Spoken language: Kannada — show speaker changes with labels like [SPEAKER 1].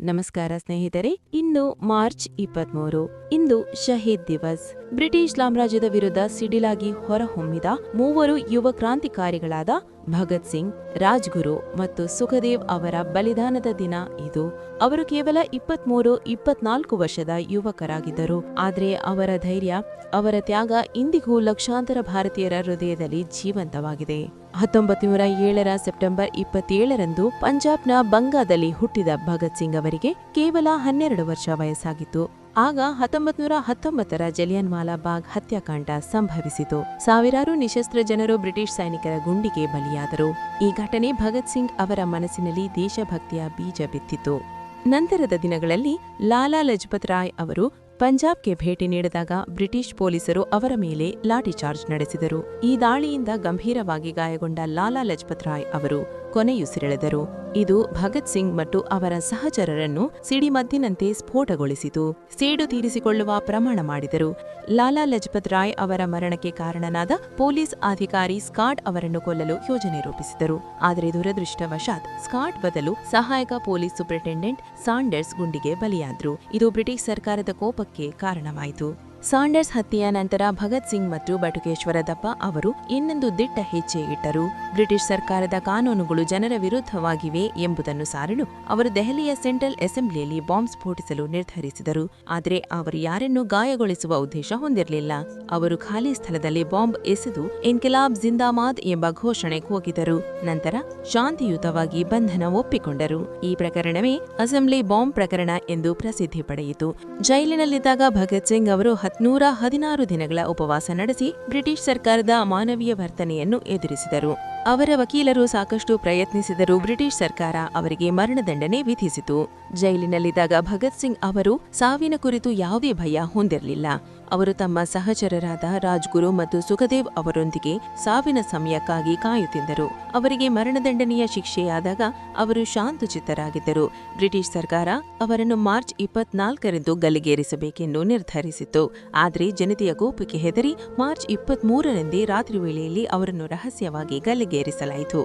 [SPEAKER 1] ನಮಸ್ಕಾರ ಸ್ನೇಹಿತರೆ. ಇಂದು ಮಾರ್ಚ್ 23. ಇಂದು ಶಹೀದ್ ದಿವಸ್. ಬ್ರಿಟಿಷ್ ಸಾಮ್ರಾಜ್ಯದ ವಿರುದ್ಧ ಸಿಡಿಲಾಗಿ ಹೊರಹೊಮ್ಮಿದ ಮೂವರು ಯುವ ಕ್ರಾಂತಿಕಾರಿಗಳಾದ ಭಗತ್ ಸಿಂಗ್, ರಾಜ್ಗುರು ಮತ್ತು ಸುಖದೇವ್ ಅವರ ಬಲಿದಾನದ ದಿನ ಇದು. ಅವರು ಕೇವಲ 23-24 ವರ್ಷದ ಯುವಕರಾಗಿದ್ದರು. ಆದರೆ ಅವರ ಧೈರ್ಯ, ಅವರ ತ್ಯಾಗ ಇಂದಿಗೂ ಲಕ್ಷಾಂತರ ಭಾರತೀಯರ ಹೃದಯದಲ್ಲಿ ಜೀವಂತವಾಗಿದೆ. 1907ರ ಸೆಪ್ಟೆಂಬರ್ 27ರಂದು ಪಂಜಾಬ್ನ ಬಂಗಾದಲ್ಲಿ ಹುಟ್ಟಿದ ಭಗತ್ ಸಿಂಗ್ ಅವರಿಗೆ ಕೇವಲ 12 ವರ್ಷ ವಯಸ್ಸಾಗಿತ್ತು. ಆಗ 1919ರ ಜಲಿಯನ್ವಾಲಾ ಬಾಗ್ ಹತ್ಯಾಕಾಂಡ ಸಂಭವಿಸಿತು. ಸಾವಿರಾರು ನಿಶಸ್ತ್ರ ಜನರು ಬ್ರಿಟಿಷ್ ಸೈನಿಕರ ಗುಂಡಿಗೆ ಬಲಿಯಾದರು. ಈ ಘಟನೆ ಭಗತ್ ಸಿಂಗ್ ಅವರ ಮನಸ್ಸಿನಲ್ಲಿ ದೇಶಭಕ್ತಿಯ ಬೀಜ ಬಿತ್ತಿತು. ನಂತರದ ದಿನಗಳಲ್ಲಿ ಲಾಲಾ ಲಜಪತ್ ರಾಯ್ ಅವರು ಪಂಜಾಬ್ಗೆ ಭೇಟಿ ನೀಡಿದಾಗ ಬ್ರಿಟಿಷ್ ಪೊಲೀಸರು ಅವರ ಮೇಲೆ ಲಾಠಿಚಾರ್ಜ್ ನಡೆಸಿದರು. ಈ ದಾಳಿಯಿಂದ ಗಂಭೀರವಾಗಿ ಗಾಯಗೊಂಡ ಲಾಲಾ ಲಜಪತ್ ರಾಯ್ ಅವರು ಕೊನೆಯುಸಿರೆಳೆದರು. ಇದು ಭಗತ್ ಸಿಂಗ್ ಮತ್ತು ಅವರ ಸಹಚರರನ್ನು ಸಿಡಿಮದ್ದಿನಂತೆ ಸ್ಫೋಟಗೊಳಿಸಿತು. ಸೇಡು ತೀರಿಸಿಕೊಳ್ಳುವ ಪ್ರಮಾಣ ಮಾಡಿದರು. ಲಾಲಾ ಲಜಪತ್ ರಾಯ್ ಅವರ ಮರಣಕ್ಕೆ ಕಾರಣನಾದ ಪೊಲೀಸ್ ಅಧಿಕಾರಿ ಸ್ಕಾಟ್ ಅವರನ್ನು ಕೊಲ್ಲಲು ಯೋಜನೆ ರೂಪಿಸಿದರು. ಆದರೆ ದುರದೃಷ್ಟವಶಾತ್ ಸ್ಕಾಟ್ ಬದಲು ಸಹಾಯಕ ಪೊಲೀಸ್ ಸೂಪರಿಂಟೆಂಡೆಂಟ್ ಸಾಂಡರ್ಸ್ ಗುಂಡಿಗೆ ಬಲಿಯಾದರು. ಇದು ಬ್ರಿಟಿಷ್ ಸರ್ಕಾರದ ಕೋಪಕ್ಕೆ ಕಾರಣವಾಯಿತು. ಸಾಂಡರ್ಸ್ ಹತ್ಯೆಯ ನಂತರ ಭಗತ್ ಸಿಂಗ್ ಮತ್ತು ಬಟುಕೇಶ್ವರ ದತ್ತ ಅವರು ಇನ್ನೊಂದು ದಿಟ್ಟ ಹೆಜ್ಜೆ ಇಟ್ಟರು. ಬ್ರಿಟಿಷ್ ಸರ್ಕಾರದ ಕಾನೂನುಗಳು ಜನರ ವಿರುದ್ಧವಾಗಿವೆ ಎಂಬುದನ್ನು ಸಾರಲು ಅವರು ದೆಹಲಿಯ ಸೆಂಟ್ರಲ್ ಅಸೆಂಬ್ಲಿಯಲ್ಲಿ ಬಾಂಬ್ ಸ್ಫೋಟಿಸಲು ನಿರ್ಧರಿಸಿದರು. ಆದರೆ ಅವರು ಯಾರನ್ನೂ ಗಾಯಗೊಳಿಸುವ ಉದ್ದೇಶ ಹೊಂದಿರಲಿಲ್ಲ. ಅವರು ಖಾಲಿ ಸ್ಥಳದಲ್ಲಿ ಬಾಂಬ್ ಎಸೆದು ಇನ್ಕಿಲಾಬ್ ಜಿಂದಾಬಾದ್ ಎಂಬ ಘೋಷಣೆ ಕೂಗಿದರು. ನಂತರ ಶಾಂತಿಯುತವಾಗಿ ಬಂಧನ ಒಪ್ಪಿಕೊಂಡರು. ಈ ಪ್ರಕರಣವೇ ಅಸೆಂಬ್ಲಿ ಬಾಂಬ್ ಪ್ರಕರಣ ಎಂದು ಪ್ರಸಿದ್ಧಿ ಪಡೆಯಿತು. ಜೈಲಿನಲ್ಲಿದ್ದಾಗ ಭಗತ್ ಸಿಂಗ್ ಅವರು 116 ದಿನಗಳ ಉಪವಾಸ ನಡೆಸಿ ಬ್ರಿಟಿಷ್ ಸರ್ಕಾರದ ಅಮಾನವೀಯ ವರ್ತನೆಯನ್ನು ಎದುರಿಸಿದರು. ಅವರ ವಕೀಲರು ಸಾಕಷ್ಟು ಪ್ರಯತ್ನಿಸಿದರೂ ಬ್ರಿಟಿಷ್ ಸರ್ಕಾರ ಅವರಿಗೆ ಮರಣದಂಡನೆ ವಿಧಿಸಿತು. ಜೈಲಿನಲ್ಲಿದ್ದಾಗ ಭಗತ್ ಸಿಂಗ್ ಅವರು ಸಾವಿನ ಕುರಿತು ಯಾವುದೇ ಭಯ ಹೊಂದಿರಲಿಲ್ಲ. ಅವರು ತಮ್ಮ ಸಹಚರರಾದ ರಾಜ್ಗುರು ಮತ್ತು ಸುಖದೇವ್ ಅವರೊಂದಿಗೆ ಸಾವಿನ ಸಮಯಕ್ಕಾಗಿ ಕಾಯುತ್ತಿದ್ದರು. ಅವರಿಗೆ ಮರಣದಂಡನೆಯ ಶಿಕ್ಷೆಯಾದಾಗ ಅವರು ಶಾಂತಚಿತ್ತರಾಗಿದ್ದರು. ಬ್ರಿಟಿಷ್ ಸರ್ಕಾರ ಅವರನ್ನು ಮಾರ್ಚ್ 24ರಂದು ಗಲ್ಲಿಗೇರಿಸಬೇಕೆಂದು ನಿರ್ಧರಿಸಿತು. ಆದರೆ ಜನತೆಯ ಕೋಪಕ್ಕೆ ಹೆದರಿ ಮಾರ್ಚ್ 23ರಂದೇ ರಾತ್ರಿ ವೇಳೆಯಲ್ಲಿ ಅವರನ್ನು ರಹಸ್ಯವಾಗಿ ಗಲ್ಲಿಗೇರಿಸಲಾಯಿತು.